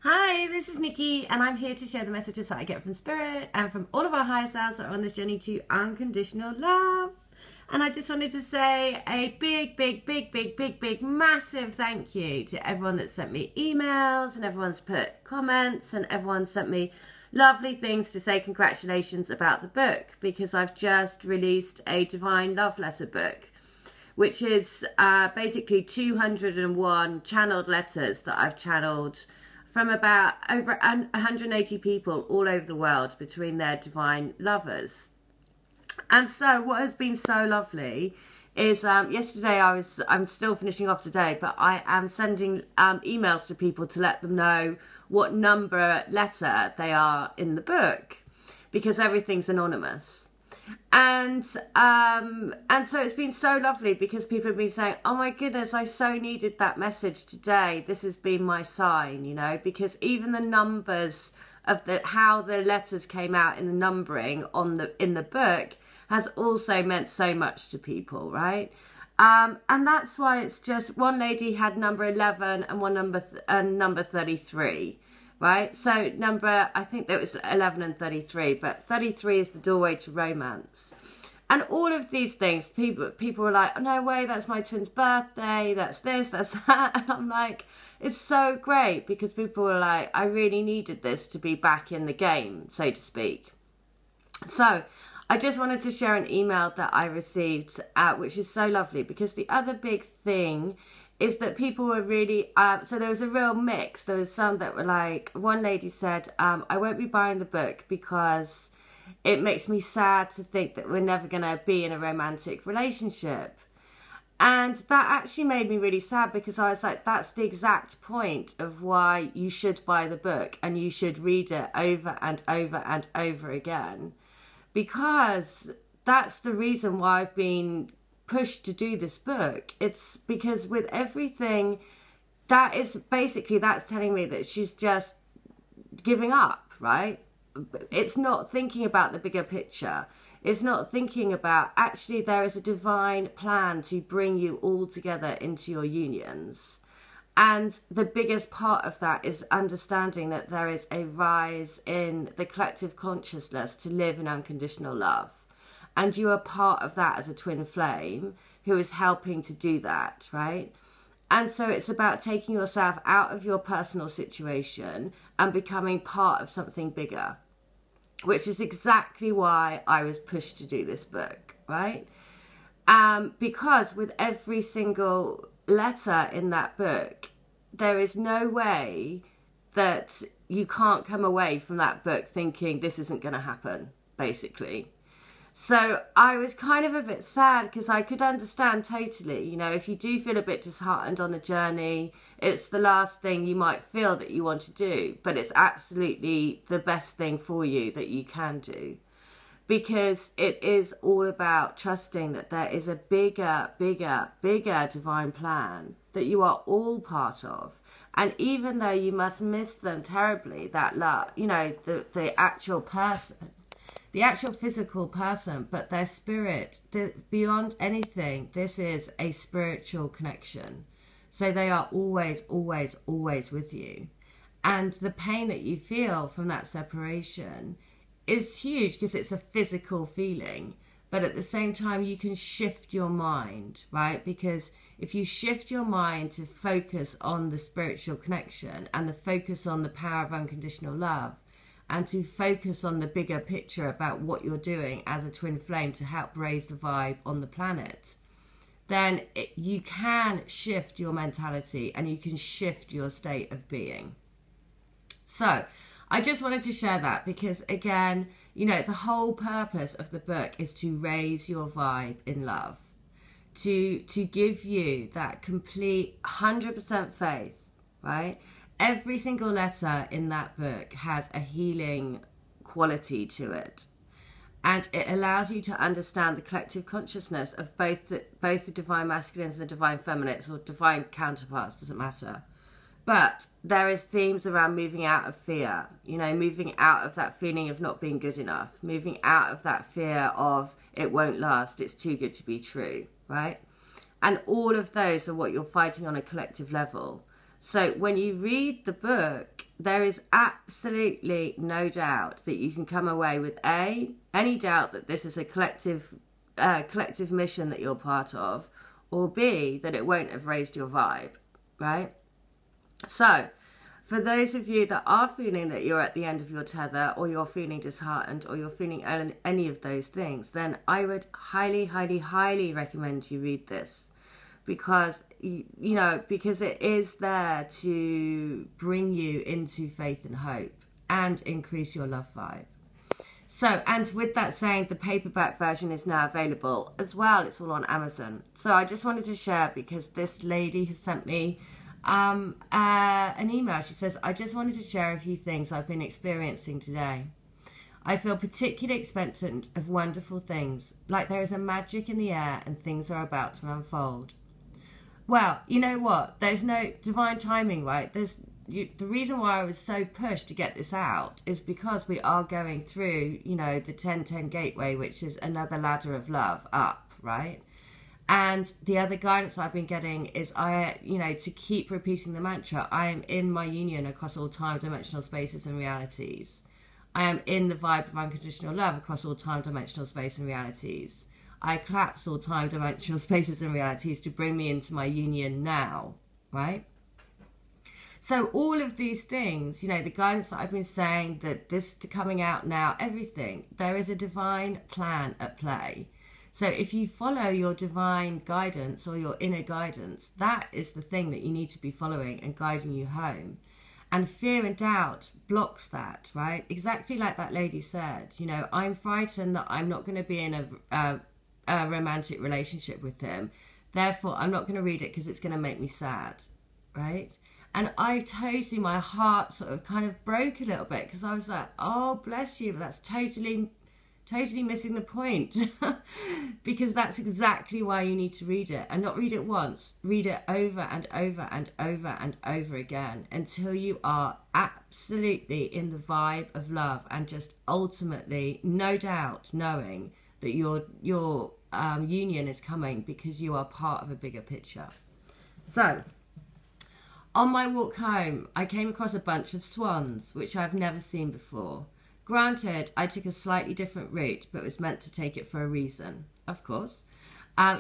Hi, this is Nikki, and I'm here to share the messages that I get from Spirit and from all of our higher selves that are on this journey to unconditional love. And I just wanted to say a big, massive thank you to everyone that sent me emails and everyone's put comments and everyone sent me lovely things to say congratulations about the book, because I've just released a Divine Love Letter book, which is basically 201 channeled letters that I've channeled from about over 180 people all over the world between their divine lovers. And so what has been so lovely is yesterday I'm still finishing off today, but I am sending emails to people to let them know what number letter they are in the book, because everything's anonymous. And so it's been so lovely, because people have been saying, oh my goodness, I so needed that message today. This has been my sign, you know, because even the numbers of how the letters came out in the numbering in the book has also meant so much to people, right? And that's why it's just, one lady had number 11 and one number 33. Right, so I think that was 11 and 33, but 33 is the doorway to romance. And all of these things, people were like, oh, no way, that's my twin's birthday, that's this, that's that. And I'm like, it's so great, because people were like, I really needed this to be back in the game, so to speak. So I just wanted to share an email that I received, which is so lovely, because the other big thing is that people were really, so there was a real mix. There was some that were like, one lady said, I won't be buying the book because it makes me sad to think that we're never going to be in a romantic relationship. And that actually made me really sad, because I was like, that's the exact point of why you should buy the book and you should read it over and over and over again. Because that's the reason why I've been pushed to do this book. It's because with everything, that's telling me that she's just giving up, right? It's not thinking about the bigger picture. It's not thinking about, actually there is a divine plan to bring you all together into your unions. And the biggest part of that is understanding that there is a rise in the collective consciousness to live in unconditional love. And you are part of that as a twin flame who is helping to do that, right? And so it's about taking yourself out of your personal situation and becoming part of something bigger, which is exactly why I was pushed to do this book, right? Because with every single letter in that book, there is no way that you can't come away from that book thinking this isn't going to happen, basically. So I was kind of a bit sad, because I could understand totally, you know, if you do feel a bit disheartened on the journey, it's the last thing you might feel that you want to do, but it's absolutely the best thing for you that you can do, because it is all about trusting that there is a bigger divine plan that you are all part of. And even though you must miss them terribly, that love, you know, the actual person, the actual physical person, but their spirit, beyond anything, this is a spiritual connection. So they are always with you. And the pain that you feel from that separation is huge, because it's a physical feeling. But at the same time, you can shift your mind, right? Because if you shift your mind to focus on the spiritual connection and the focus on the power of unconditional love, and to focus on the bigger picture about what you're doing as a twin flame to help raise the vibe on the planet, then you can shift your mentality and you can shift your state of being. So I just wanted to share that, because again, you know, the whole purpose of the book is to raise your vibe in love, to give you that complete 100% faith, right? Every single letter in that book has a healing quality to it. And it allows you to understand the collective consciousness of both the divine masculines and the divine feminines, or divine counterparts, doesn't matter. But there is themes around moving out of fear, you know, moving out of that feeling of not being good enough, moving out of that fear of it won't last, it's too good to be true, right? And all of those are what you're fighting on a collective level. So when you read the book, there is absolutely no doubt that you can come away with any doubt that this is a collective mission that you're part of, or B, that it won't have raised your vibe, right? So for those of you that are feeling that you're at the end of your tether, or you're feeling disheartened, or you're feeling any of those things, then I would highly, highly, highly recommend you read this, because because it is there to bring you into faith and hope and increase your love vibe. So, and with that saying, the paperback version is now available as well. It's all on Amazon. So I just wanted to share, because this lady has sent me an email. She says, I just wanted to share a few things I've been experiencing today. I feel particularly expectant of wonderful things, like there is a magic in the air and things are about to unfold. Well, you know what? There's no divine timing, right? The reason why I was so pushed to get this out is because we are going through, the 10-10 gateway, which is another ladder of love up, right? And the other guidance I've been getting is to keep repeating the mantra, I am in my union across all time, dimensional spaces and realities. I am in the vibe of unconditional love across all time, dimensional space and realities. I collapse all time, dimensional spaces and realities to bring me into my union now, right? So all of these things, the guidance that I've been saying, that this coming out now, everything, there is a divine plan at play. So if you follow your divine guidance or your inner guidance, that is the thing that you need to be following and guiding you home. And fear and doubt blocks that, right? Exactly like that lady said, I'm frightened that I'm not going to be in a romantic relationship with him. Therefore, I'm not going to read it because it's going to make me sad, right? And I totally, my heart sort of kind of broke a little bit, because I was like, oh, bless you, but that's totally missing the point. Because that's exactly why you need to read it, and not read it once. Read it over and over and over and over again until you are absolutely in the vibe of love, and just ultimately, no doubt, knowing that your union is coming because you are part of a bigger picture. So, on my walk home, I came across a bunch of swans, which I've never seen before. Granted, I took a slightly different route, but was meant to take it for a reason, of course.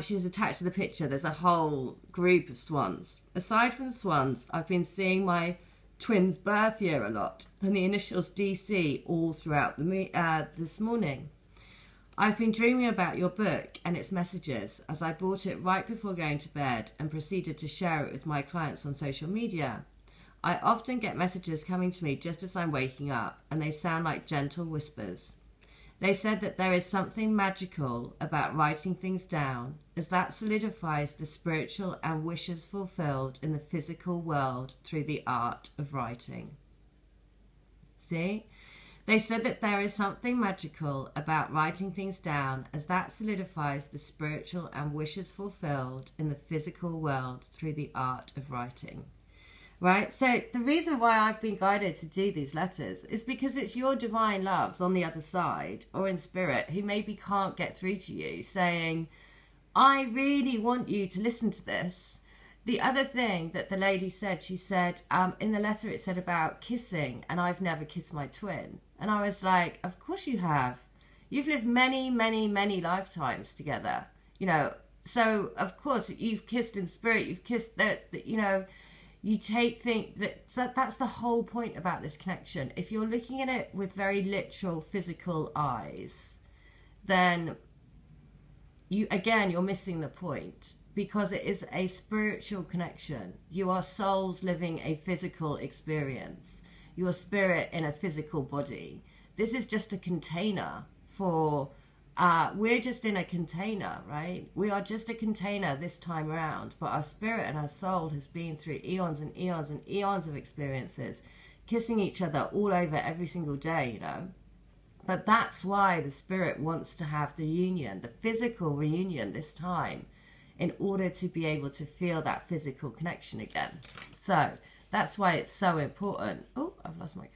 She's attached to the picture. There's a whole group of swans. Aside from the swans, I've been seeing my twins' birth year a lot, and the initials DC all throughout this morning. I've been dreaming about your book and its messages, as I bought it right before going to bed and proceeded to share it with my clients on social media. I often get messages coming to me just as I'm waking up, and they sound like gentle whispers. They said that there is something magical about writing things down, as that solidifies the spiritual and wishes fulfilled in the physical world through the art of writing. See? They said that there is something magical about writing things down, as that solidifies the spiritual and wishes fulfilled in the physical world through the art of writing. Right? So the reason why I've been guided to do these letters is because it's your divine loves on the other side, or in spirit, who maybe can't get through to you, saying, I really want you to listen to this. The other thing that the lady said, she said, in the letter it said about kissing, and I've never kissed my twin. And I was like, of course you have. You've lived many, many, many lifetimes together. So of course you've kissed in spirit, you've kissed you take things that's the whole point about this connection. If you're looking at it with very literal physical eyes, then you're missing the point, because it is a spiritual connection. You are souls living a physical experience. Your spirit in a physical body. This is just a container for, we're just in a container, right? We are just a container this time around, but our spirit and our soul has been through eons and eons and eons of experiences, kissing each other all over every single day, But that's why the spirit wants to have the union, the physical reunion this time, in order to be able to feel that physical connection again. So that's why it's so important. Oh, I've lost my...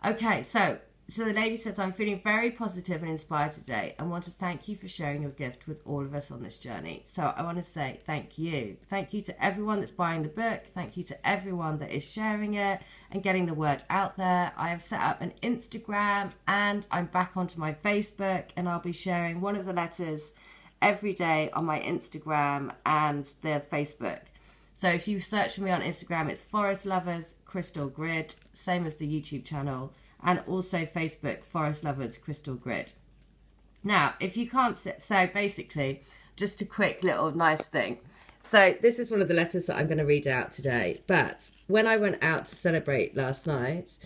Okay, so So the lady says, I'm feeling very positive and inspired today and want to thank you for sharing your gift with all of us on this journey. So I want to say thank you. Thank you to everyone that's buying the book. Thank you to everyone that is sharing it and getting the word out there. I have set up an Instagram and I'm back onto my Facebook, and I'll be sharing one of the letters every day on my Instagram and the Facebook. So if you search for me on Instagram, it's Forest Lovers Crystal Grid, same as the YouTube channel. And also Facebook, Forest Lovers Crystal Grid. Now, if you can't, so basically, just a quick little nice thing. So this is one of the letters that I'm going to read out today. But when I went out to celebrate last night,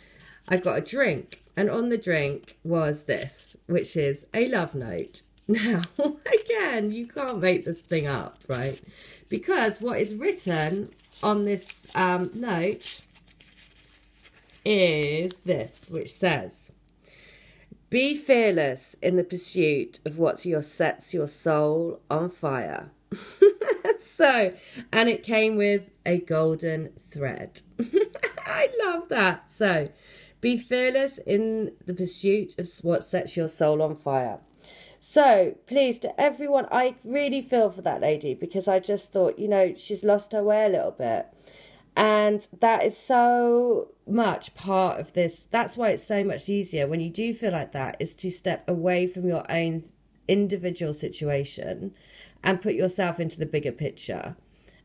I got a drink. And on the drink was this, which is a love note. Now, again, you can't make this thing up, right? Because what is written on this note is this, which says, be fearless in the pursuit of what sets your soul on fire. So, and it came with a golden thread. I love that. So, be fearless in the pursuit of what sets your soul on fire. So, please, to everyone, I really feel for that lady, because I just thought, you know, she's lost her way a little bit. And that is so much part of this. That's why it's so much easier when you do feel like that, is to step away from your own individual situation and put yourself into the bigger picture,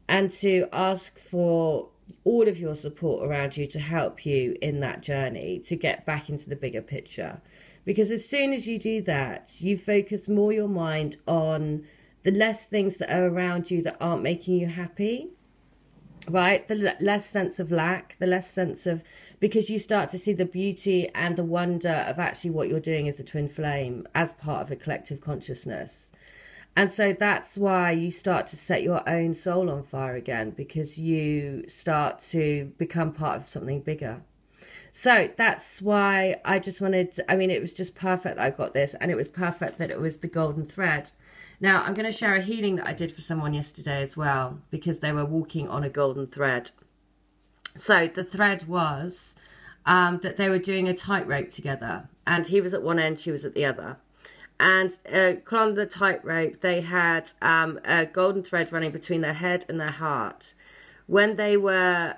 and to ask for all of your support around you to help you in that journey to get back into the bigger picture. Because as soon as you do that, you focus more your mind on the less things that are around you that aren't making you happy. Right, the less sense of lack, the less sense of, because you start to see the beauty and the wonder of actually what you're doing as a twin flame, as part of a collective consciousness. And so that's why you start to set your own soul on fire again, because you start to become part of something bigger. So that's why I just wanted to, I mean, it was just perfect that I got this, and it was perfect that it was the golden thread. Now, I'm going to share a healing that I did for someone yesterday as well, because they were walking on a golden thread. So the thread was that they were doing a tightrope together, and he was at one end, she was at the other. And on the tightrope, they had a golden thread running between their head and their heart. When they were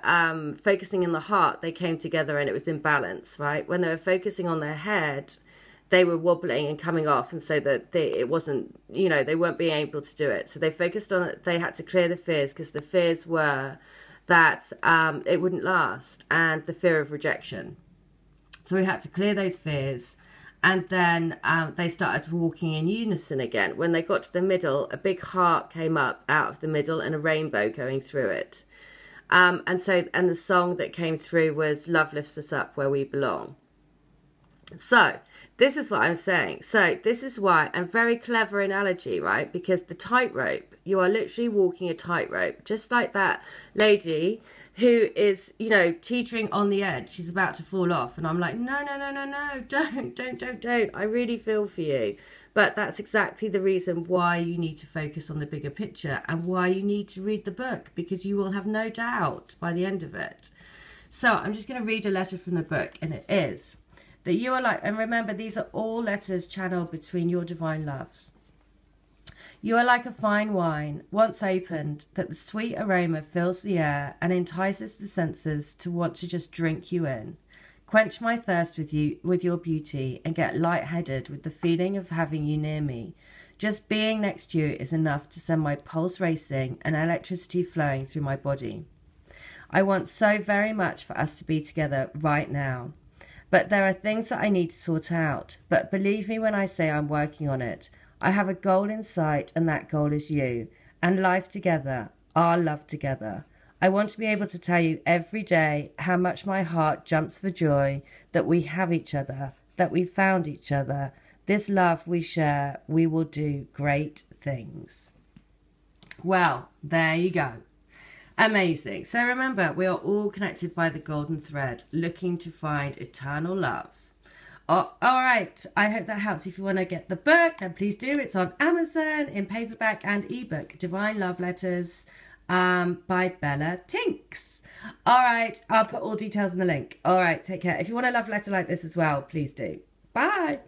focusing on the heart, they came together and it was in balance, right? When they were focusing on their head, they were wobbling and coming off, and so that it wasn't, you know, they weren't being able to do it. So they focused on it. They had to clear the fears, because the fears were that it wouldn't last, and the fear of rejection. So we had to clear those fears, and then they started walking in unison again. When they got to the middle, a big heart came up out of the middle and a rainbow going through it. And the song that came through was "Love Lifts Us Up Where We Belong." So this is what I'm saying. So this is why, and very clever analogy, right? Because the tightrope, you are literally walking a tightrope, just like that lady who is, you know, teetering on the edge. She's about to fall off. And I'm like, no, don't. I really feel for you. But that's exactly the reason why you need to focus on the bigger picture, and why you need to read the book, because you will have no doubt by the end of it. So I'm just going to read a letter from the book, and it is that you are like, and remember, these are all letters channeled between your divine loves. You are like a fine wine, once opened, that the sweet aroma fills the air and entices the senses to want to just drink you in. Quench my thirst with your beauty, and get lightheaded with the feeling of having you near me. Just being next to you is enough to send my pulse racing and electricity flowing through my body. I want so very much for us to be together right now. But there are things that I need to sort out. But believe me when I say I'm working on it. I have a goal in sight, and that goal is you. And life together, our love together. I want to be able to tell you every day how much my heart jumps for joy that we have each other, that we found each other. This love we share, we will do great things. Well, there you go. Amazing. So remember, we are all connected by the golden thread, looking to find eternal love. Oh, all right. I hope that helps. If you want to get the book, then please do. It's on Amazon in paperback and ebook. Divine Love Letters. by Bella Tinks. All right, I'll put all details in the link. All right, take care. If you want a love letter like this as well, please do. Bye.